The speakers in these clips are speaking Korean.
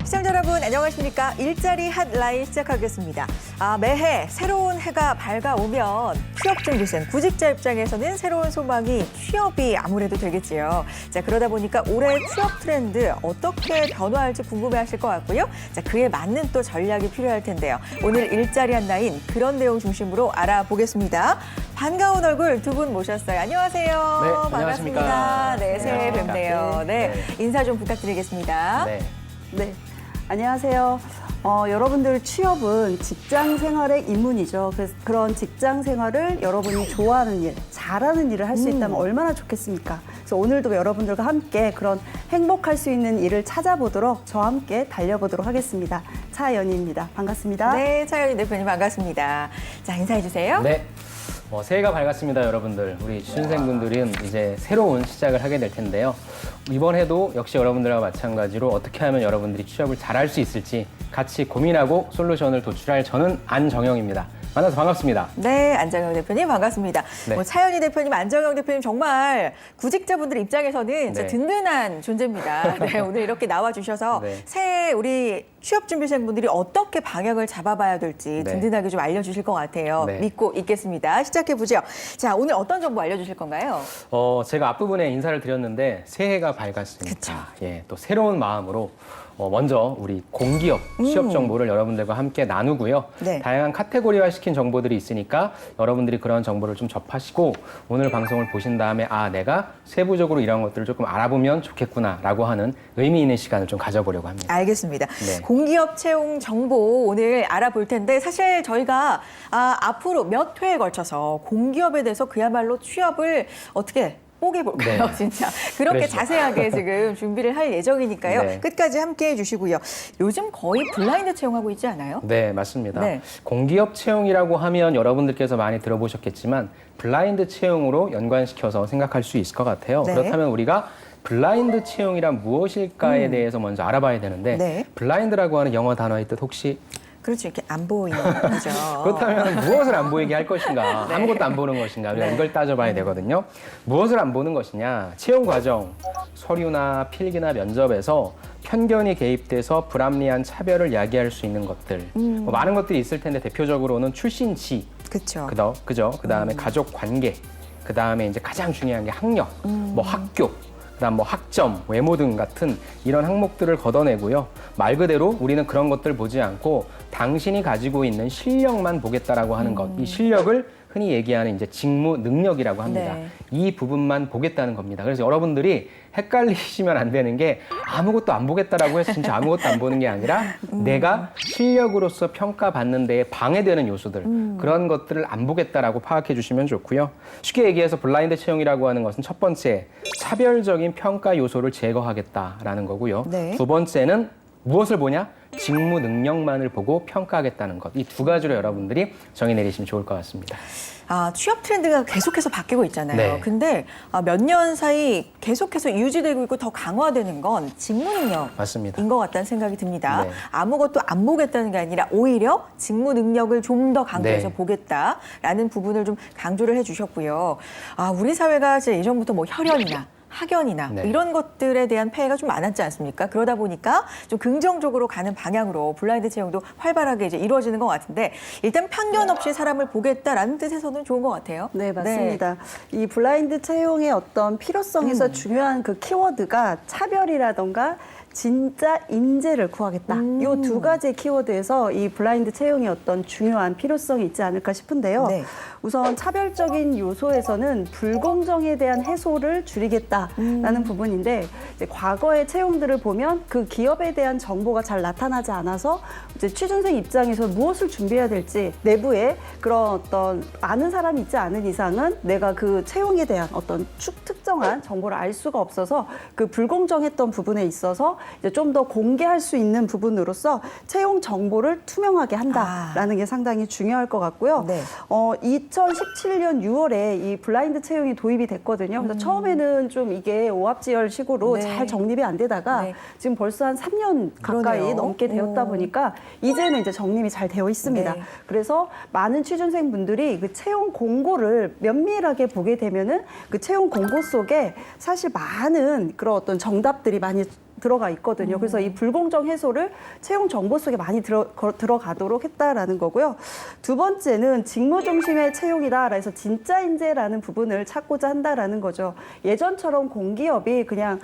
시청자 여러분 안녕하십니까? 일자리 핫라인 시작하겠습니다. 매해 새로운 해가 밝아오면 취업준비생, 구직자 입장에서는 새로운 소망이 취업이 아무래도 되겠지요. 자, 그러다 보니까 올해 취업 트렌드 어떻게 변화할지 궁금해하실 것 같고요. 자, 그에 맞는 또 전략이 필요할 텐데요. 오늘 일자리 핫라인 그런 내용 중심으로 알아보겠습니다. 반가운 얼굴 두 분 모셨어요. 안녕하세요. 네, 반갑습니다. 안녕하십니까. 네, 새해 뵙네요. 네, 인사 좀 부탁드리겠습니다. 네. 안녕하세요. 여러분들 취업은 직장 생활의 입문이죠. 그래서 그런 직장 생활을 여러분이 좋아하는 일, 잘하는 일을 할 수 있다면 얼마나 좋겠습니까? 그래서 오늘도 여러분들과 함께 그런 행복할 수 있는 일을 찾아보도록 저와 함께 달려보도록 하겠습니다. 차연희입니다. 반갑습니다. 네, 차연희 대표님 반갑습니다. 자, 인사해 주세요. 네. 새해가 밝았습니다, 여러분들. 우리 취준생분들은 이제 새로운 시작을 하게 될 텐데요. 이번 해도 역시 여러분들과 마찬가지로 어떻게 하면 여러분들이 취업을 잘할 수 있을지 같이 고민하고 솔루션을 도출할 저는 안정영입니다. 만나서 반갑습니다. 네, 안정영 대표님 반갑습니다. 네. 차연희 대표님, 안정영 대표님 정말 구직자분들 입장에서는 진짜 네. 든든한 존재입니다. 네, 오늘 이렇게 나와주셔서 네. 새해 우리 취업준비생분들이 어떻게 방향을 잡아봐야 될지 네. 든든하게 좀 알려주실 것 같아요. 네. 믿고 있겠습니다. 시작해보죠. 자, 오늘 어떤 정보 알려주실 건가요? 제가 앞부분에 인사를 드렸는데 새해가 밝았으니까 그쵸. 또 새로운 마음으로 먼저 우리 공기업 취업 정보를 여러분들과 함께 나누고요. 네. 다양한 카테고리화 시킨 정보들이 있으니까 여러분들이 그런 정보를 좀 접하시고 오늘 방송을 보신 다음에 내가 세부적으로 이런 것들을 조금 알아보면 좋겠구나라고 하는 의미 있는 시간을 좀 가져보려고 합니다. 알겠습니다. 네. 공기업 채용 정보 오늘 알아볼 텐데 사실 저희가 앞으로 몇 회에 걸쳐서 공기업에 대해서 그야말로 취업을 어떻게 뽀개볼까요? 네. 진짜 그렇게 그러시죠. 자세하게 지금 준비를 할 예정이니까요. 네. 끝까지 함께해 주시고요. 요즘 거의 블라인드 채용하고 있지 않아요? 네, 맞습니다. 네. 공기업 채용이라고 하면 여러분들께서 많이 들어보셨겠지만 블라인드 채용으로 연관시켜서 생각할 수 있을 것 같아요. 네. 그렇다면 우리가 블라인드 채용이란 무엇일까에 대해서 먼저 알아봐야 되는데 네. 블라인드라고 하는 영어 단어의 뜻 혹시 그렇죠. 이렇게 안 보이는 거죠. 그렇다면 무엇을 안 보이게 할 것인가? 네. 아무것도 안 보는 것인가? 우리가 네. 이걸 따져봐야 되거든요. 무엇을 안 보는 것이냐? 채용 과정, 서류나 필기나 면접에서 편견이 개입돼서 불합리한 차별을 야기할 수 있는 것들. 많은 것들이 있을 텐데 대표적으로는 출신지, 그렇죠. 그죠? 그다음에 가족 관계, 그다음에 이제 가장 중요한 게 학력, 학교, 그다음 학점, 외모 등 같은 이런 항목들을 걷어내고요. 말 그대로 우리는 그런 것들 보지 않고 당신이 가지고 있는 실력만 보겠다라고 하는 것. 이 실력을 흔히 얘기하는 이제 직무 능력이라고 합니다. 네. 이 부분만 보겠다는 겁니다. 그래서 여러분들이 헷갈리시면 안 되는 게 아무것도 안 보겠다라고 해서 진짜 아무것도 안 보는 게 아니라 내가 실력으로서 평가받는 데에 방해되는 요소들 그런 것들을 안 보겠다라고 파악해 주시면 좋고요. 쉽게 얘기해서 블라인드 채용이라고 하는 것은 첫 번째 차별적인 평가 요소를 제거하겠다라는 거고요. 네. 두 번째는 무엇을 보냐? 직무 능력만을 보고 평가하겠다는 것. 이 두 가지로 여러분들이 정의 내리시면 좋을 것 같습니다. 취업 트렌드가 계속해서 바뀌고 있잖아요. 네. 근데 몇 년 사이 계속해서 유지되고 있고 더 강화되는 건 직무 능력인 맞습니다. 것 같다는 생각이 듭니다. 네. 아무것도 안 보겠다는 게 아니라 오히려 직무 능력을 좀 더 강조해서 네. 보겠다라는 부분을 좀 강조를 해주셨고요. 우리 사회가 이제 예전부터 뭐 혈연이나 학연이나 네. 이런 것들에 대한 폐해가 좀 많았지 않습니까? 그러다 보니까 좀 긍정적으로 가는 방향으로 블라인드 채용도 활발하게 이제 이루어지는 것 같은데 일단 편견 없이 사람을 보겠다라는 뜻에서는 좋은 것 같아요. 네, 맞습니다. 이 블라인드 채용의 어떤 필요성에서 중요한 그 키워드가 차별이라던가 진짜 인재를 구하겠다. 이 두 가지 키워드에서 이 블라인드 채용의 어떤 중요한 필요성이 있지 않을까 싶은데요. 네. 우선 차별적인 요소에서는 불공정에 대한 해소를 줄이겠다라는 부분인데 이제 과거의 채용들을 보면 그 기업에 대한 정보가 잘 나타나지 않아서 이제 취준생 입장에서 무엇을 준비해야 될지 내부에 그런 어떤 아는 사람이 있지 않은 이상은 내가 그 채용에 대한 어떤 특정한 정보를 알 수가 없어서 그 불공정했던 부분에 있어서 이제 좀 더 공개할 수 있는 부분으로서 채용 정보를 투명하게 한다라는 게 상당히 중요할 것 같고요. 네. 2017년 6월에 이 블라인드 채용이 도입이 됐거든요. 그래서 처음에는 좀 이게 오합지열식으로 네. 잘 정립이 안 되다가 네. 지금 벌써 한 3년 가까이 그러네요. 넘게 되었다 보니까 이제는 이제 정립이 잘 되어 있습니다. 네. 그래서 많은 취준생분들이 그 채용 공고를 면밀하게 보게 되면은 그 채용 공고 속에 사실 많은 그런 어떤 정답들이 많이 들어가 있거든요. 그래서 이 불공정 해소를 채용 정보 속에 많이 들어가도록 했다라는 거고요. 두 번째는 직무 중심의 채용이다. 그래서 진짜 인재라는 부분을 찾고자 한다라는 거죠. 예전처럼 공기업이 그냥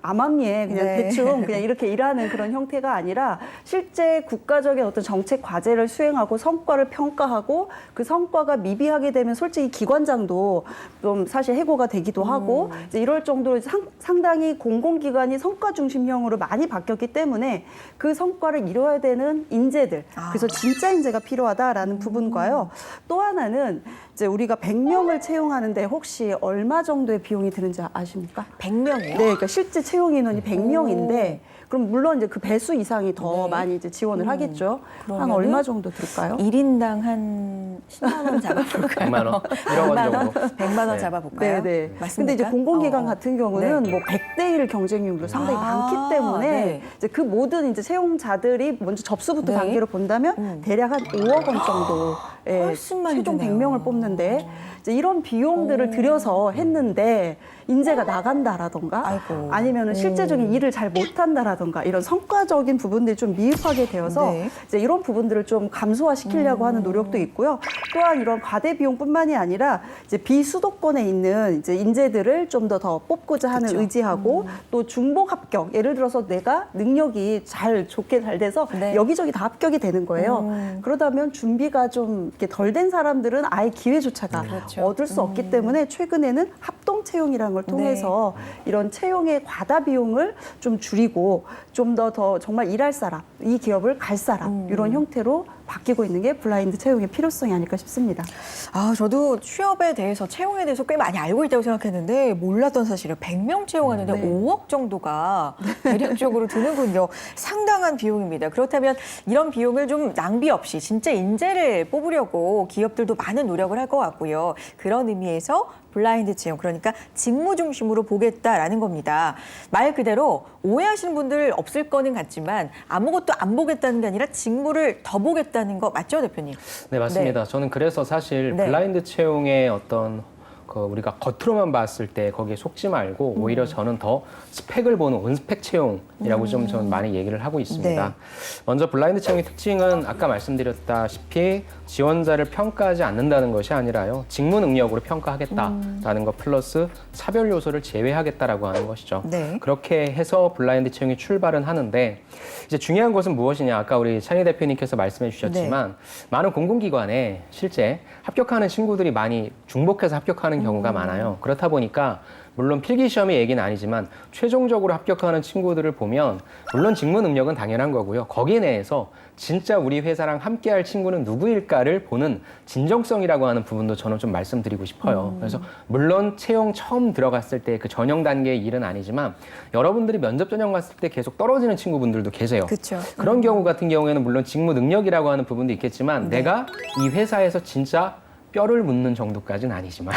암암리에 그냥 네. 대충 그냥 이렇게 일하는 그런 형태가 아니라 실제 국가적인 어떤 정책 과제를 수행하고 성과를 평가하고 그 성과가 미비하게 되면 솔직히 기관장도 좀 사실 해고가 되기도 하고 이제 이럴 정도로 상당히 공공기관이 성과 중심형으로 많이 바뀌었기 때문에 그 성과를 이뤄야 되는 인재들, 그래서 진짜 인재가 필요하다라는 부분과요. 또 하나는 이제 우리가 100명을 채용하는데 혹시 얼마 정도의 비용이 드는지 아십니까? 100명이요? 네, 그러니까 실제 채용 인원이 100명인데 그럼 물론 이제 그 배수 이상이 더 네. 많이 이제 지원을 하겠죠. 한 그러면은 얼마 정도 들까요? 1인당 한 10만 원 잡아볼까요? 100만 원, 1억 원 정도. 100만 원 네. 잡아볼까요? 네. 맞습니까? 근데 이제 공공기관 어. 같은 경우는 네. 뭐 100대 1 경쟁률도 상당히 아, 많기 때문에 네. 이제 그 모든 이제 채용자들이 먼저 접수부터 네. 단계로 본다면 대략 한 5억 원 정도 훨씬 많이 최종 드네요. 100명을 뽑는데 이제 이런 비용들을 들여서 했는데 인재가 나간다라던가 아이고. 아니면은 실제적인 일을 잘 못한다라던가 이런 성과적인 부분들이 좀 미흡하게 되어서 네. 이제 이런 부분들을 좀 감소화시키려고 하는 노력도 있고요. 또한 이런 과대 비용뿐만이 아니라 이제 비수도권에 있는 이제 인재들을 좀 더 뽑고자 하는 그쵸. 의지하고 또 중복 합격. 예를 들어서 내가 능력이 좋게 잘 돼서 네. 여기저기 다 합격이 되는 거예요. 그러다면 준비가 좀 이렇게 덜 된 사람들은 아예 기회조차가 그렇죠. 얻을 수 없기 때문에 최근에는 합동 채용이라는 걸 통해서 이런 채용의 과다 비용을 좀 줄이고 좀 더 정말 일할 사람, 이 기업을 갈 사람 이런 형태로 바뀌고 있는 게 블라인드 채용의 필요성이 아닐까 싶습니다. 저도 취업에 대해서 채용에 대해서 꽤 많이 알고 있다고 생각했는데 몰랐던 사실은 100명 채용하는데 네. 5억 정도가 대략적으로 드는군요. 상당한 비용입니다. 그렇다면 이런 비용을 좀 낭비 없이 진짜 인재를 뽑으려고 기업들도 많은 노력을 할 것 같고요. 그런 의미에서 블라인드 채용, 그러니까 직무 중심으로 보겠다라는 겁니다. 말 그대로 오해하시는 분들 없을 거는 같지만 아무것도 안 보겠다는 게 아니라 직무를 더 보겠다는 거 맞죠, 대표님? 네, 맞습니다. 저는 그래서 사실 네. 블라인드 채용의 어떤 우리가 겉으로만 봤을 때 거기에 속지 말고 오히려 저는 더 스펙을 보는 온스펙 채용이라고 좀 저는 많이 얘기를 하고 있습니다. 네. 먼저 블라인드 채용의 특징은 아까 말씀드렸다시피 지원자를 평가하지 않는다는 것이 아니라요. 직무 능력으로 평가하겠다라는 것 플러스 차별 요소를 제외하겠다라고 하는 것이죠. 네. 그렇게 해서 블라인드 채용이 출발은 하는데 이제 중요한 것은 무엇이냐? 아까 우리 찬희 대표님께서 말씀해 주셨지만 많은 공공기관에 실제 합격하는 친구들이 많이 중복해서 합격하는 경우가 많아요. 그렇다 보니까 물론 필기시험의 얘기는 아니지만 최종적으로 합격하는 친구들을 보면 물론 직무 능력은 당연한 거고요. 거기에 내에서 진짜 우리 회사랑 함께할 친구는 누구일까를 보는 진정성이라고 하는 부분도 저는 좀 말씀드리고 싶어요. 그래서 물론 채용 처음 들어갔을 때 그 전형 단계의 일은 아니지만 여러분들이 면접 전형 갔을 때 계속 떨어지는 친구분들도 계세요. 그렇죠. 그런 경우 같은 경우에는 물론 직무 능력이라고 하는 부분도 있겠지만 내가 이 회사에서 진짜 뼈를 묻는 정도까지는 아니지만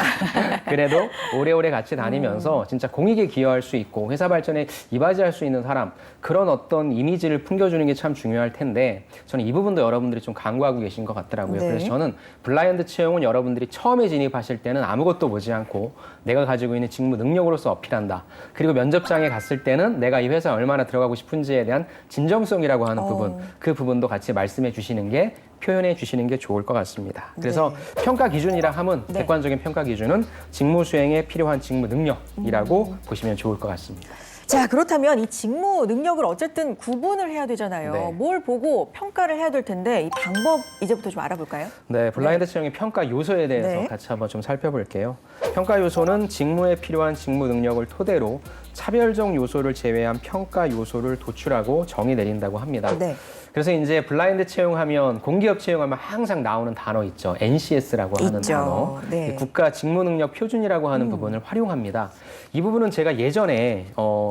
그래도 오래오래 같이 다니면서 진짜 공익에 기여할 수 있고 회사 발전에 이바지할 수 있는 사람, 그런 어떤 이미지를 풍겨주는 게 참 중요할 텐데 저는 이 부분도 여러분들이 좀 간과하고 계신 것 같더라고요. 네. 그래서 저는 블라인드 채용은 여러분들이 처음에 진입하실 때는 아무것도 보지 않고 내가 가지고 있는 직무 능력으로서 어필한다. 그리고 면접장에 갔을 때는 내가 이 회사에 얼마나 들어가고 싶은지에 대한 진정성이라고 하는 부분, 그 부분도 같이 말씀해 주시는 게 표현해 주시는 게 좋을 것 같습니다. 그래서 평가 기준이라 하면 객관적인 평가 기준은 직무 수행에 필요한 직무 능력이라고 보시면 좋을 것 같습니다. 자, 그렇다면 이 직무 능력을 어쨌든 구분을 해야 되잖아요. 네. 뭘 보고 평가를 해야 될 텐데 이 방법 이제부터 좀 알아볼까요? 네, 블라인드 채용의 평가 요소에 대해서 네. 같이 한번 좀 살펴볼게요. 평가 요소는 직무에 필요한 직무 능력을 토대로 차별적 요소를 제외한 평가 요소를 도출하고 정의 내린다고 합니다. 네. 그래서 이제 블라인드 채용하면 공기업 채용하면 항상 나오는 단어 있죠. NCS라고 하는 있죠. 단어. 네. 국가 직무 능력 표준이라고 하는 부분을 활용합니다. 이 부분은 제가 예전에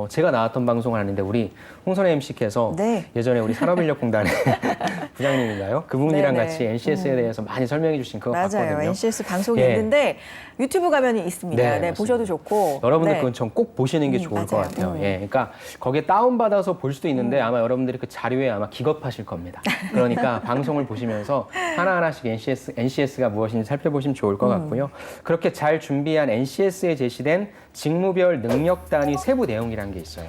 제가 나왔던 방송을 하는데 우리 홍선혜 MC께서 네. 예전에 우리 산업인력공단의 부장님인가요? 그분이랑 네네. 같이 NCS에 대해서 많이 설명해 주신 그거 맞아요. 봤거든요. NCS 방송이 예. 있는데 유튜브 가면 있습니다. 네, 네, 맞습니다. 보셔도 좋고. 여러분들 네. 그건 전 꼭 보시는 게 좋을 것 맞아요. 같아요. 예, 그러니까 거기에 다운받아서 볼 수도 있는데 아마 여러분들이 그 자료에 아마 기겁하실 겁니다. 그러니까 방송을 보시면서 하나하나씩 NCS가 무엇인지 살펴보시면 좋을 것 같고요. 그렇게 잘 준비한 NCS에 제시된 직무별 능력 단위 세부 내용이라는 게 있어요.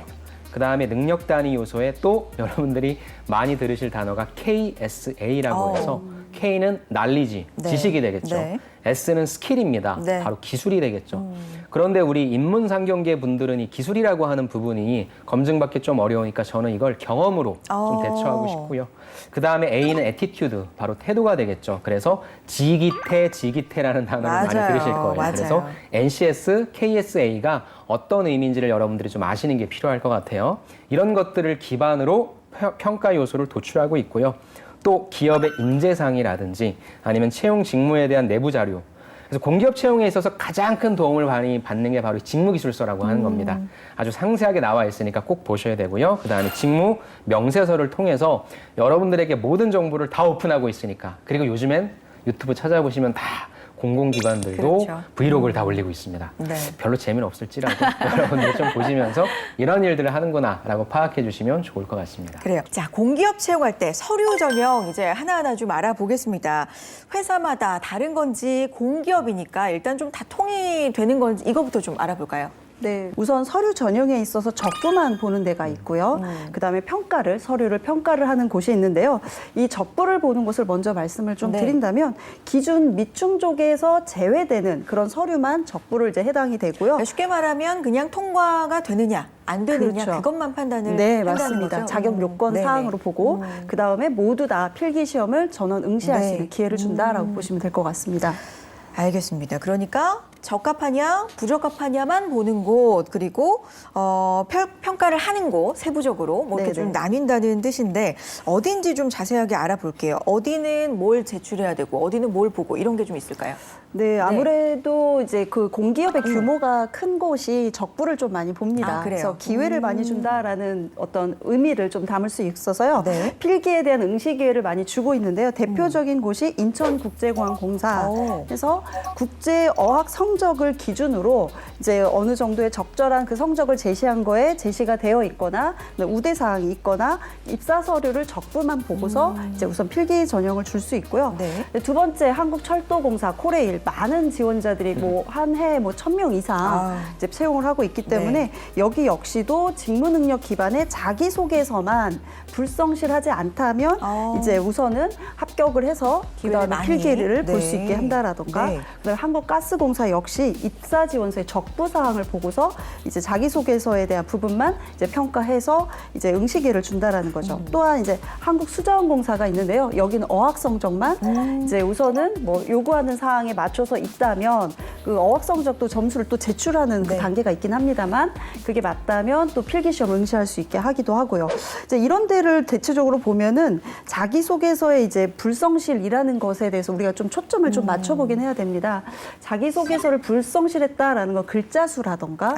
그다음에 능력 단위 요소에 또 여러분들이 많이 들으실 단어가 KSA라고 해서 K는 knowledge, 네. 지식이 되겠죠. 네. S는 스킬입니다. 네. 바로 기술이 되겠죠. 그런데 우리 인문상경계 분들은 이 기술이라고 하는 부분이 검증받기 좀 어려우니까 저는 이걸 경험으로 좀 대처하고 싶고요. 그다음에 A는 attitude, 바로 태도가 되겠죠. 그래서 지기태라는 단어를 많이 맞아요. 들으실 거예요. 맞아요. 그래서 NCS, KSA가 어떤 의미인지를 여러분들이 좀 아시는 게 필요할 것 같아요. 이런 것들을 기반으로 평가 요소를 도출하고 있고요. 또 기업의 인재상이라든지 아니면 채용 직무에 대한 내부 자료. 그래서 공기업 채용에 있어서 가장 큰 도움을 많이 받는 게 바로 직무기술서라고 하는 겁니다. 아주 상세하게 나와 있으니까 꼭 보셔야 되고요. 그다음에 직무 명세서를 통해서 여러분들에게 모든 정보를 다 오픈하고 있으니까. 그리고 요즘엔 유튜브 찾아보시면 다 공공기관들도 그렇죠. 브이로그를 다 올리고 있습니다. 네. 별로 재미는 없을지라도 여러분들 좀 보시면서 이런 일들을 하는구나라고 파악해 주시면 좋을 것 같습니다. 그래요. 자, 공기업 채용할 때 서류 전형 이제 하나하나 좀 알아보겠습니다. 회사마다 다른 건지 공기업이니까 일단 좀 다 통이 되는 건지 이거부터 좀 알아볼까요? 네, 우선 서류 전형에 있어서 적부만 보는 데가 있고요. 그다음에 서류를 평가를 하는 곳이 있는데요. 이 적부를 보는 곳을 먼저 말씀을 좀 네. 드린다면 기준 밑중족에서 제외되는 그런 서류만 적부를 이제 해당이 되고요. 그러니까 쉽게 말하면 그냥 통과가 되느냐 안 되느냐 그렇죠. 그것만 판단을 네, 한다는 맞습니다. 거죠? 자격 요건 네네. 사항으로 보고 그다음에 모두 다 필기 시험을 전원 응시할 수 네. 있는 기회를 준다라고 보시면 될 것 같습니다. 알겠습니다. 그러니까 적합하냐 부적합하냐만 보는 곳 그리고 평가를 하는 곳 세부적으로 뭐 이렇게 네네. 좀 나뉜다는 뜻인데 어딘지 좀 자세하게 알아볼게요. 어디는 뭘 제출해야 되고 어디는 뭘 보고 이런 게 좀 있을까요? 네, 아무래도 이제 그 공기업의 규모가 큰 곳이 적부를 좀 많이 봅니다. 아, 그래요? 그래서 기회를 많이 준다라는 어떤 의미를 좀 담을 수 있어서요. 네. 필기에 대한 응시 기회를 많이 주고 있는데요. 대표적인 곳이 인천국제공항공사. 오. 그래서 국제 어학 성적을 기준으로 이제 어느 정도의 적절한 그 성적을 제시한 거에 제시가 되어 있거나 우대 사항이 있거나 입사 서류를 적부만 보고서 이제 우선 필기 전형을 줄 수 있고요. 네. 두 번째 한국철도공사 코레일 많은 지원자들이 뭐 한 해에 뭐 1,000명 이상 이제 채용을 하고 있기 때문에 네. 여기 역시도 직무 능력 기반의 자기소개서만 불성실하지 않다면 이제 우선은 합격을 해서 기회를 그다음에 많이. 필기를 볼 수 네. 있게 한다라던가 네. 그다음에 한국가스공사 역시 입사 지원서의 적부 사항을 보고서 이제 자기소개서에 대한 부분만 이제 평가해서 이제 응시기회를 준다라는 거죠. 또한 이제 한국수자원공사가 있는데요. 여기는 어학 성적만 이제 우선은 뭐 요구하는 사항에 맞춰서 있다면 그 어학 성적도 점수를 또 제출하는 그 네. 단계가 있긴 합니다만 그게 맞다면 또 필기시험 응시할 수 있게 하기도 하고요. 이제 이런 데를 대체적으로 보면은 자기소개서에 이제 불성실이라는 것에 대해서 우리가 좀 초점을 좀 맞춰보긴 해야 됩니다. 자기소개서를 불성실했다라는 건 글자 수라던가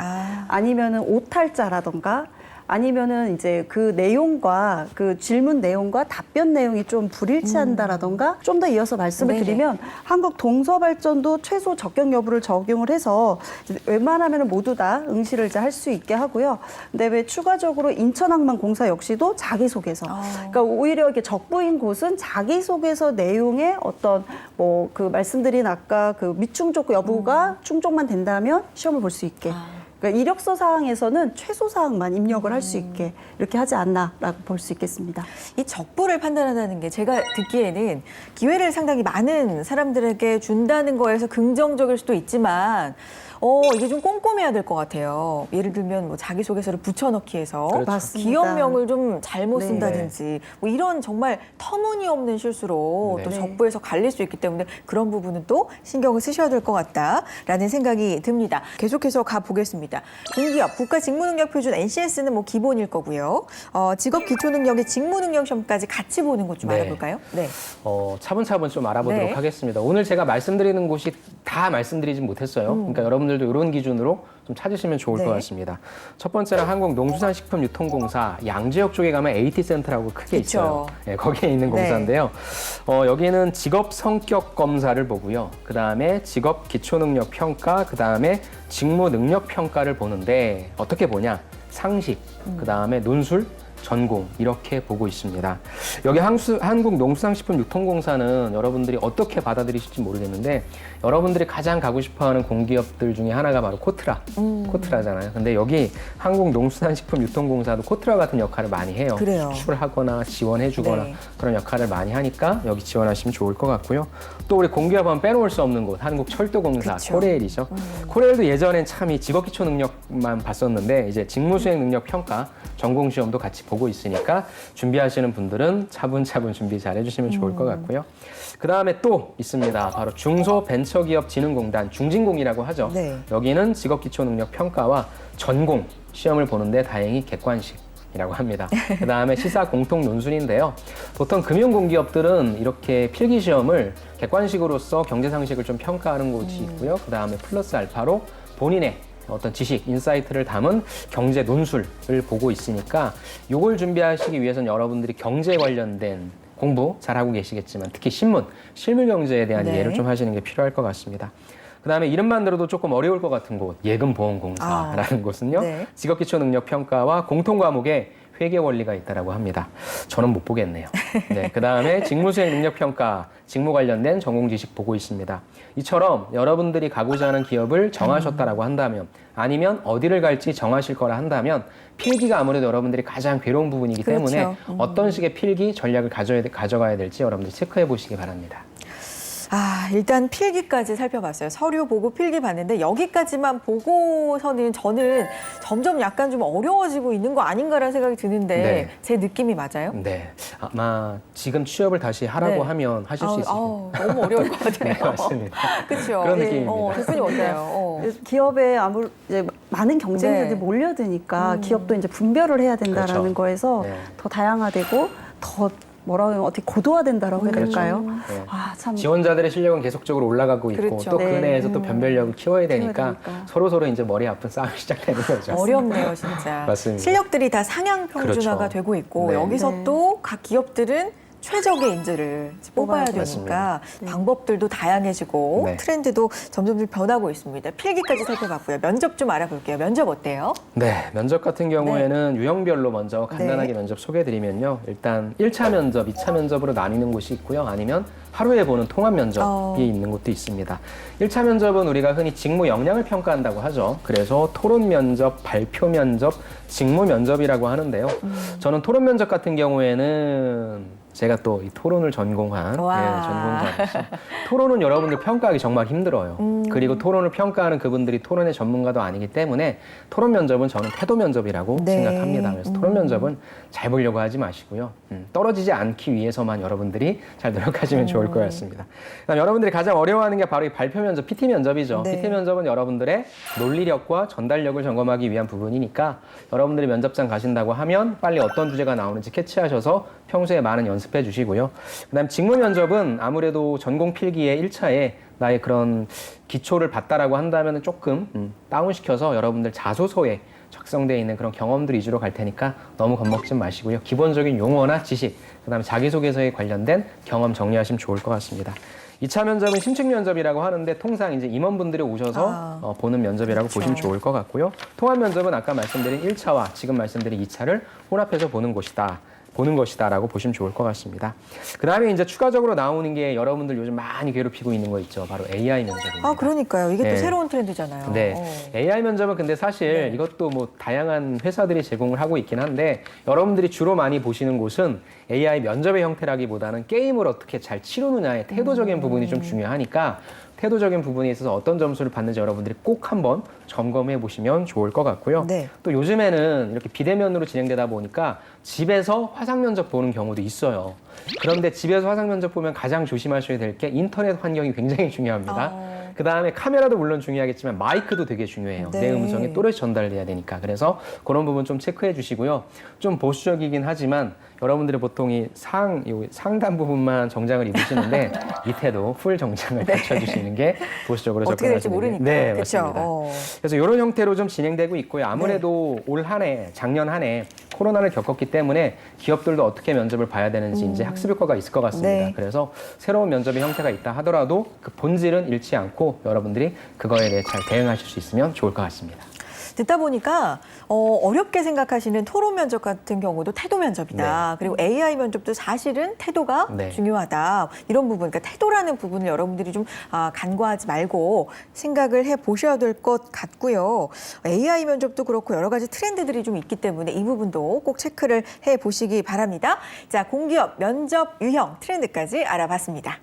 아니면은 오탈자라던가 아니면은 이제 그 내용과 그 질문 내용과 답변 내용이 좀 불일치한다라던가 좀 더 이어서 말씀을 네네. 드리면 한국 동서발전도 최소 적격 여부를 적용을 해서 이제 웬만하면 모두 다 응시를 이제 할 수 있게 하고요. 근데 왜 추가적으로 인천항만공사 역시도 자기소개서. 그러니까 오히려 이렇게 적부인 곳은 자기소개서 내용의 어떤 뭐 그 말씀드린 아까 그 미충족 여부가 충족만 된다면 시험을 볼 수 있게. 그러니까 이력서 사항에서는 최소 사항만 입력을 할 수 있게 이렇게 하지 않나라고 볼 수 있겠습니다. 이 적부를 판단한다는 게 제가 듣기에는 기회를 상당히 많은 사람들에게 준다는 거에서 긍정적일 수도 있지만 이게 좀 꼼꼼해야 될 것 같아요. 예를 들면 뭐 자기소개서를 붙여넣기 해서 그렇죠. 맞습니다. 기업명을 좀 잘못 네. 쓴다든지 뭐 이런 정말 터무니없는 실수로 네. 또 적부에서 갈릴 수 있기 때문에 그런 부분은 또 신경을 쓰셔야 될 것 같다라는 생각이 듭니다. 계속해서 가보겠습니다. 공기업 국가직무능력표준 NCS는 뭐 기본일 거고요. 직업기초능력의 직무능력시험까지 같이 보는 것 좀 네. 알아볼까요? 네. 차분차분 좀 알아보도록 네. 하겠습니다. 오늘 제가 말씀드리는 곳이 다 말씀드리진 못했어요. 그러니까 여러분들도 이런 기준으로 좀 찾으시면 좋을 네. 것 같습니다. 첫 번째는 한국농수산식품유통공사 양재역 쪽에 가면 AT센터라고 크게 그쵸. 있어요. 네, 거기에 있는 네. 공사인데요. 여기는 직업 성격 검사를 보고요. 그 다음에 직업 기초능력 평가, 그 다음에 직무 능력 평가를 보는데 어떻게 보냐? 상식, 그 다음에 논술, 전공 이렇게 보고 있습니다. 여기 한국농수산식품유통공사는 여러분들이 어떻게 받아들이실지 모르겠는데 여러분들이 가장 가고 싶어하는 공기업들 중에 하나가 바로 코트라잖아요. 근데 여기 한국농수산식품유통공사도 코트라 같은 역할을 많이 해요. 그래요. 수출하거나 지원해주거나 네. 그런 역할을 많이 하니까 여기 지원하시면 좋을 것 같고요. 또 우리 공기업 하면 빼놓을 수 없는 곳 한국철도공사 그쵸. 코레일이죠. 코레일도 예전엔 참 이 직업기초 능력만 봤었는데 이제 직무수행 능력 평가 전공 시험도 같이 보고 있으니까 준비하시는 분들은 차분차분 준비 잘 해주시면 좋을 것 같고요. 그 다음에 또 있습니다. 바로 중소벤처기업진흥공단 중진공이라고 하죠. 네. 여기는 직업기초 능력 평가와 전공 시험을 보는데 다행히 객관식이라고 합니다. 그 다음에 시사 공통 논술인데요. 보통 금융공기업들은 이렇게 필기 시험을 객관식으로서 경제상식을 좀 평가하는 곳이 있고요. 그 다음에 플러스 알파로 본인의 어떤 지식, 인사이트를 담은 경제 논술을 보고 있으니까 이걸 준비하시기 위해서는 여러분들이 경제 관련된 공부 잘하고 계시겠지만 특히 신문, 실물 경제에 대한 네. 이해를 좀 하시는 게 필요할 것 같습니다. 그 다음에 이름만 들어도 조금 어려울 것 같은 곳, 예금보험공사라는 곳은요. 네. 직업기초능력평가와 공통과목에 회계 원리가 있다라고 합니다. 저는 못 보겠네요. 네, 그 다음에 직무수행 능력평가, 직무 관련된 전공 지식 보고 있습니다. 이처럼 여러분들이 가고자 하는 기업을 정하셨다라고 한다면 아니면 어디를 갈지 정하실 거라 한다면 필기가 아무래도 여러분들이 가장 괴로운 부분이기 그렇죠. 때문에 어떤 식의 필기 전략을 가져가야 될지 여러분들이 체크해 보시기 바랍니다. 일단 필기까지 살펴봤어요. 서류 보고 필기 봤는데 여기까지만 보고서는 저는 점점 약간 좀 어려워지고 있는 거 아닌가라는 생각이 드는데 네. 제 느낌이 맞아요? 네, 아마 지금 취업을 다시 하라고 네. 하면 하실 수 있을 너무 어려울 것 같아요. 네, 맞습니다. 그렇죠. 그런 느낌입니다. 대표님 어때요? 기업에 이제 많은 경쟁자들이 네. 몰려드니까 기업도 이제 분별을 해야 된다라는 그렇죠. 거에서 네. 더 다양화되고 더 뭐라고 하면 어떻게 고도화된다라고 해야 될까요? 네. 참 지원자들의 실력은 계속적으로 올라가고 있고 그렇죠. 또 그 네. 내에서 또 변별력을 키워야 되니까 되니까. 서로 이제 머리 아픈 싸움이 시작되는 거죠. 어렵네요, 진짜. 맞습니다. 실력들이 다 상향 평준화가 그렇죠. 되고 있고 네. 여기서 네. 또 각 기업들은 최적의 인재를 뽑아야 되니까 맞습니다. 방법들도 다양해지고 네. 트렌드도 점점 변하고 있습니다. 필기까지 살펴봤고요. 면접 좀 알아볼게요. 면접 어때요? 네, 면접 같은 경우에는 유형별로 먼저 간단하게 네. 면접 소개해드리면요. 일단 1차 면접, 2차 면접으로 나뉘는 곳이 있고요. 아니면 하루에 보는 통합 면접이 있는 곳도 있습니다. 1차 면접은 우리가 흔히 직무 역량을 평가한다고 하죠. 그래서 토론 면접, 발표 면접, 직무 면접이라고 하는데요. 저는 토론 면접 같은 경우에는 제가 또 이 토론을 전공한 전공자로서 토론은 여러분들 평가하기 정말 힘들어요. 그리고 토론을 평가하는 그분들이 토론의 전문가도 아니기 때문에 토론 면접은 저는 태도 면접이라고 네. 생각합니다. 그래서 토론 면접은 잘 보려고 하지 마시고요. 떨어지지 않기 위해서만 여러분들이 잘 노력하시면 좋을 것 같습니다. 그다음 여러분들이 가장 어려워하는 게 바로 이 발표 면접, PT 면접이죠. 네. PT 면접은 여러분들의 논리력과 전달력을 점검하기 위한 부분이니까 여러분들이 면접장 가신다고 하면 빨리 어떤 주제가 나오는지 캐치하셔서 평소에 많은 연습해 주시고요. 그다음 직무 면접은 아무래도 전공 필기의 1차에 나의 그런 기초를 봤다라고 한다면 조금 다운시켜서 여러분들 자소서에 작성되어 있는 그런 경험들 위주로 갈 테니까 너무 겁먹지 마시고요. 기본적인 용어나 지식, 그다음에 자기소개서에 관련된 경험 정리하시면 좋을 것 같습니다. 2차 면접은 심층 면접이라고 하는데 통상 이제 임원분들이 오셔서 보는 면접이라고 그렇죠. 보시면 좋을 것 같고요. 통합 면접은 아까 말씀드린 1차와 지금 말씀드린 2차를 혼합해서 보는 것이다라고 보시면 좋을 것 같습니다. 그 다음에 이제 추가적으로 나오는 게 여러분들 요즘 많이 괴롭히고 있는 거 있죠. 바로 AI 면접입니다. 그러니까요. 이게 네. 또 새로운 트렌드잖아요. 네. AI 면접은 근데 사실 이것도 뭐 다양한 회사들이 제공을 하고 있긴 한데 여러분들이 주로 많이 보시는 곳은 AI 면접의 형태라기보다는 게임을 어떻게 잘 치르느냐의 태도적인 부분이 좀 중요하니까 태도적인 부분에 있어서 어떤 점수를 받는지 여러분들이 꼭 한번 점검해 보시면 좋을 것 같고요. 네. 또 요즘에는 이렇게 비대면으로 진행되다 보니까 집에서 화상 면접 보는 경우도 있어요. 그런데 집에서 화상 면접 보면 가장 조심하셔야 될 게 인터넷 환경이 굉장히 중요합니다. 그 다음에 카메라도 물론 중요하겠지만 마이크도 되게 중요해요. 네. 내 음성이 또렷이 전달돼야 되니까. 그래서 그런 부분 좀 체크해 주시고요. 좀 보수적이긴 하지만 여러분들이 보통 이 상단 부분만 정장을 입으시는데 밑에도 풀 정장을 갖춰주시는 게 보수적으로 어떻게 될지 접근하시는 게. 모르니까. 네, 그렇죠. 맞습니다. 그래서 이런 형태로 좀 진행되고 있고요. 아무래도 올 한 해, 작년 한 해 코로나를 겪었기 때문에 기업들도 어떻게 면접을 봐야 되는지 이제 학습 효과가 있을 것 같습니다. 네. 그래서 새로운 면접의 형태가 있다 하더라도 그 본질은 잃지 않고 여러분들이 그거에 대해 잘 대응하실 수 있으면 좋을 것 같습니다. 듣다 보니까 어렵게 생각하시는 토론 면접 같은 경우도 태도 면접이다. 그리고 AI 면접도 사실은 태도가 중요하다. 이런 부분, 그러니까 태도라는 부분을 여러분들이 좀 간과하지 말고 생각을 해보셔야 될 것 같고요. AI 면접도 그렇고 여러 가지 트렌드들이 좀 있기 때문에 이 부분도 꼭 체크를 해보시기 바랍니다. 자, 공기업 면접 유형 트렌드까지 알아봤습니다.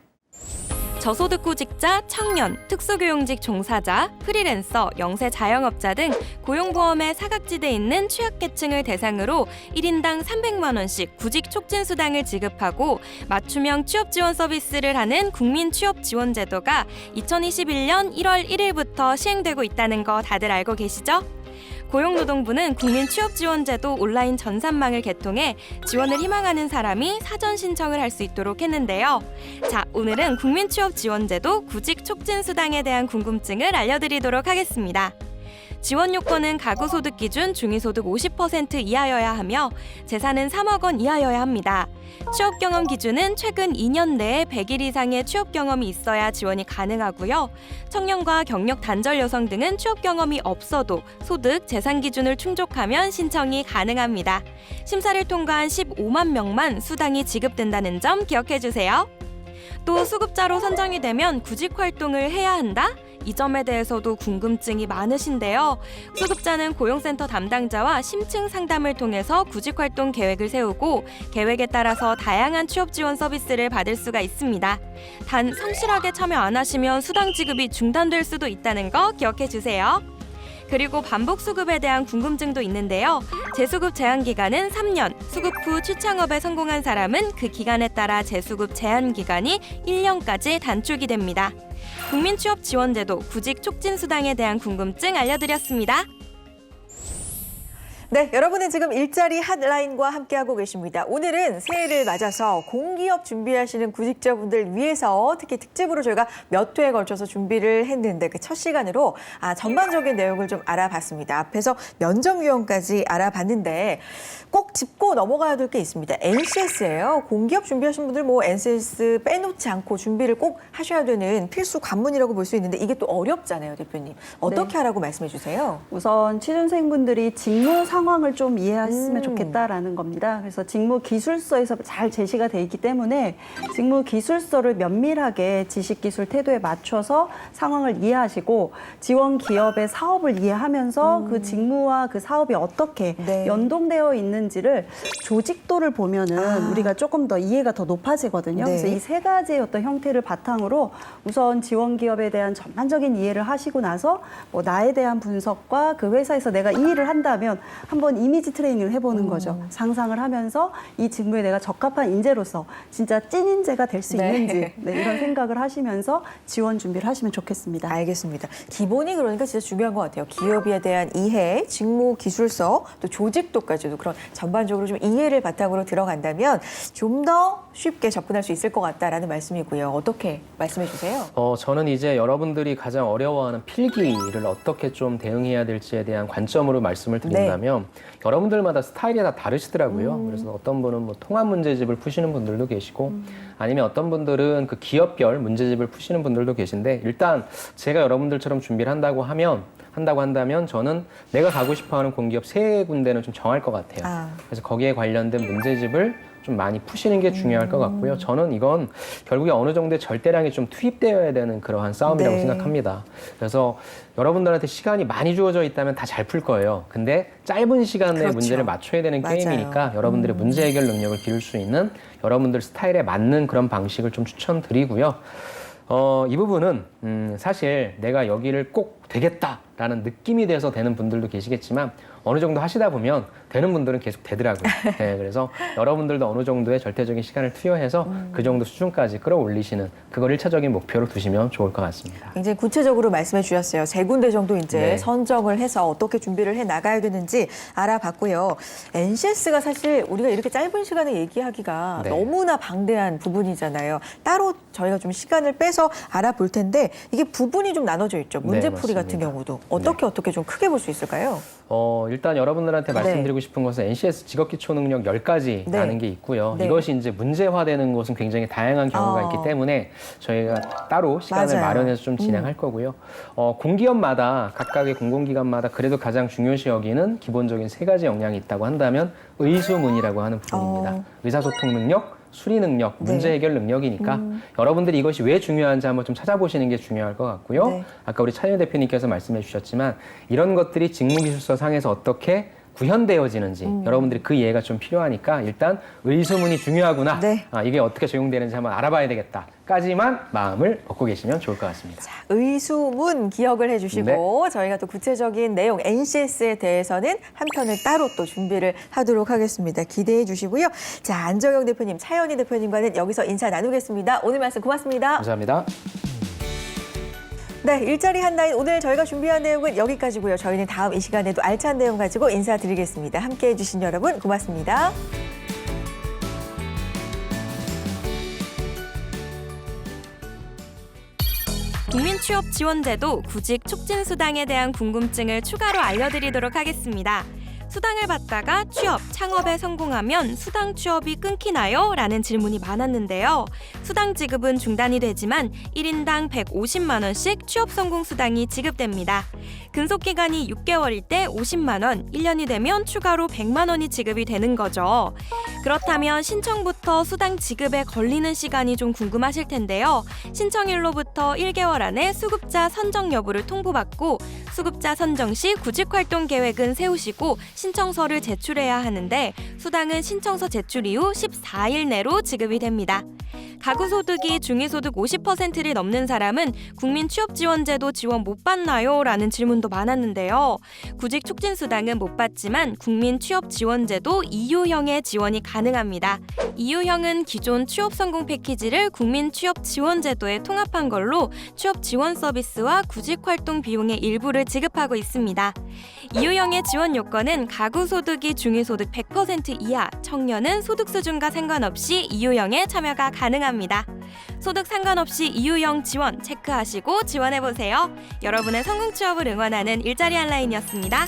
저소득구직자, 청년, 특수고용직 종사자, 프리랜서, 영세 자영업자 등 고용보험의 사각지대에 있는 취약계층을 대상으로 1인당 300만 원씩 구직 촉진 수당을 지급하고 맞춤형 취업 지원 서비스를 하는 국민취업지원제도가 2021년 1월 1일부터 시행되고 있다는 거 다들 알고 계시죠? 고용노동부는 국민취업지원제도 온라인 전산망을 개통해 지원을 희망하는 사람이 사전 신청을 할 수 있도록 했는데요. 자, 오늘은 국민취업지원제도 구직촉진수당에 대한 궁금증을 알려드리도록 하겠습니다. 지원 요건은 가구 소득 기준 중위소득 50% 이하여야 하며 재산은 3억 원 이하여야 합니다. 취업 경험 기준은 최근 2년 내에 100일 이상의 취업 경험이 있어야 지원이 가능하고요. 청년과 경력 단절 여성 등은 취업 경험이 없어도 소득, 재산 기준을 충족하면 신청이 가능합니다. 심사를 통과한 15만 명만 수당이 지급된다는 점 기억해 주세요. 또 수급자로 선정이 되면 구직 활동을 해야 한다? 이 점에 대해서도 궁금증이 많으신데요. 수급자는 고용센터 담당자와 심층 상담을 통해서 구직활동 계획을 세우고 계획에 따라서 다양한 취업 지원 서비스를 받을 수가 있습니다. 단 성실하게 참여 안 하시면 수당 지급이 중단될 수도 있다는 거 기억해 주세요. 그리고 반복 수급에 대한 궁금증도 있는데요. 재수급 제한 기간은 3년, 수급 후 취창업에 성공한 사람은 그 기간에 따라 재수급 제한 기간이 1년까지 단축이 됩니다. 국민취업지원제도 구직촉진수당에 대한 궁금증 알려드렸습니다. 네, 여러분은 지금 일자리 핫라인과 함께하고 계십니다. 오늘은 새해를 맞아서 공기업 준비하시는 구직자분들 위해서 특히 특집으로 저희가 몇 회에 걸쳐서 준비를 했는데 그 첫 시간으로 전반적인 내용을 좀 알아봤습니다. 앞에서 면접 유형까지 알아봤는데 꼭 짚고 넘어가야 될 게 있습니다. NCS예요. 공기업 준비하시는 분들 뭐 NCS 빼놓지 않고 준비를 꼭 하셔야 되는 필수 관문이라고 볼 수 있는데 이게 또 어렵잖아요, 대표님. 어떻게 하라고 말씀해 주세요? 우선 취준생분들이 직무 상황을 좀 이해했으면 좋겠다라는 겁니다. 그래서 직무 기술서에서 잘 제시가 돼 있기 때문에 직무 기술서를 면밀하게 지식, 기술, 태도에 맞춰서 상황을 이해하시고 지원 기업의 사업을 이해하면서 그 직무와 그 사업이 어떻게 연동되어 있는지를 조직도를 보면은 우리가 조금 더 이해가 더 높아지거든요. 그래서 이 세 가지의 어떤 형태를 바탕으로 우선 지원 기업에 대한 전반적인 이해를 하시고 나서 뭐 나에 대한 분석과 그 회사에서 내가 이 일을 한다면 한번 이미지 트레이닝을 해보는 거죠. 상상을 하면서 이 직무에 내가 적합한 인재로서 진짜 찐 인재가 될 수 있는지 이런 생각을 하시면서 지원 준비를 하시면 좋겠습니다. 알겠습니다. 기본이 그러니까 진짜 중요한 것 같아요. 기업에 대한 이해, 직무 기술서, 또 조직도까지도 그런 전반적으로 좀 이해를 바탕으로 들어간다면 좀 더 쉽게 접근할 수 있을 것 같다라는 말씀이고요. 어떻게 말씀해 주세요? 저는 이제 여러분들이 가장 어려워하는 필기를 어떻게 좀 대응해야 될지에 대한 관점으로 말씀을 드린다면 여러분들마다 스타일이 다 다르시더라고요. 그래서 어떤 분은 뭐 통합 문제집을 푸시는 분들도 계시고 아니면 어떤 분들은 그 기업별 문제집을 푸시는 분들도 계신데 일단 제가 여러분들처럼 준비를 한다고 한다면 저는 내가 가고 싶어하는 공기업 3군데는 좀 정할 것 같아요. 그래서 거기에 관련된 문제집을 좀 많이 푸시는 게 중요할 것 같고요. 저는 이건 결국에 어느 정도의 절대량이 좀 투입되어야 되는 그러한 싸움이라고 생각합니다. 그래서 여러분들한테 시간이 많이 주어져 있다면 다 잘 풀 거예요. 근데 짧은 시간 내에 문제를 맞춰야 되는 게임이니까 여러분들의 문제 해결 능력을 기를 수 있는 여러분들 스타일에 맞는 그런 방식을 좀 추천드리고요. 이 부분은 사실 내가 여기를 꼭 되겠다라는 느낌이 돼서 되는 분들도 계시겠지만 어느 정도 하시다 보면 되는 분들은 계속 되더라고요. 그래서 여러분들도 어느 정도의 절대적인 시간을 투여해서 그 정도 수준까지 끌어올리시는 그걸 1차적인 목표로 두시면 좋을 것 같습니다. 굉장히 구체적으로 말씀해 주셨어요. 3군데 정도 이제 선정을 해서 어떻게 준비를 해 나가야 되는지 알아봤고요. NCS가 사실 우리가 이렇게 짧은 시간에 얘기하기가 너무나 방대한 부분이잖아요. 따로 저희가 좀 시간을 빼서 알아볼 텐데 이게 부분이 좀 나눠져 있죠. 문제풀이 같은 경우도. 어떻게 좀 크게 볼 수 있을까요? 일단 여러분들한테 말씀드리고 싶은 것은 NCS 직업기초 능력 10가지라는 게 있고요. 네. 이것이 이제 문제화되는 곳은 굉장히 다양한 경우가 있기 때문에 저희가 따로 시간을 맞아요. 마련해서 좀 진행할 거고요. 공기업마다 각각의 공공기관마다 그래도 가장 중요시 여기는 기본적인 3가지 역량이 있다고 한다면 의수문이라고 하는 부분입니다. 의사소통 능력, 수리 능력, 문제 해결 능력이니까 여러분들이 이것이 왜 중요한지 한번 좀 찾아보시는 게 중요할 것 같고요. 네. 아까 우리 차윤 대표님께서 말씀해 주셨지만 이런 것들이 직무기술서 상에서 어떻게 구현되어지는지 여러분들이 그 이해가 좀 필요하니까 일단 의수문이 중요하구나. 네. 이게 어떻게 적용되는지 한번 알아봐야 되겠다까지만 마음을 먹고 계시면 좋을 것 같습니다. 자, 의수문 기억을 해주시고 저희가 또 구체적인 내용 NCS에 대해서는 한 편을 따로 또 준비를 하도록 하겠습니다. 기대해 주시고요. 자, 안정영 대표님, 차현희 대표님과는 여기서 인사 나누겠습니다. 오늘 말씀 고맙습니다. 감사합니다. 네, 일자리 한라인 오늘 저희가 준비한 내용은 여기까지고요. 저희는 다음 이 시간에도 알찬 내용 가지고 인사드리겠습니다. 함께해 주신 여러분 고맙습니다. 국민취업지원제도 구직 촉진수당에 대한 궁금증을 추가로 알려드리도록 하겠습니다. 수당을 받다가 취업, 창업에 성공하면 수당 취업이 끊기나요? 라는 질문이 많았는데요. 수당 지급은 중단이 되지만 1인당 150만 원씩 취업 성공 수당이 지급됩니다. 근속기간이 6개월일 때 50만 원, 1년이 되면 추가로 100만 원이 지급이 되는 거죠. 그렇다면 신청부터 수당 지급에 걸리는 시간이 좀 궁금하실 텐데요. 신청일로부터 1개월 안에 수급자 선정 여부를 통보받고 수급자 선정 시 구직활동 계획은 세우시고 신청서를 제출해야 하는데 수당은 신청서 제출 이후 14일 내로 지급이 됩니다. 가구 소득이 중위소득 50%를 넘는 사람은 국민취업지원제도 지원 못 받나요? 라는 질문도 많았는데요. 구직 촉진수당은 못 받지만 국민취업지원제도 2유형의 지원이 가능합니다. 2유형은 기존 취업성공 패키지를 국민취업지원제도에 통합한 걸로 취업지원 서비스와 구직활동 비용의 일부를 지급하고 있습니다. 2유형의 지원 요건은 가구 소득이 중위소득 100% 이하, 청년은 소득 수준과 상관없이 2유형에 참여가 가능합니다. 소득 상관없이 2유형 지원 체크하시고 지원해보세요. 여러분의 성공 취업을 응원하는 일자리 한라인이었습니다.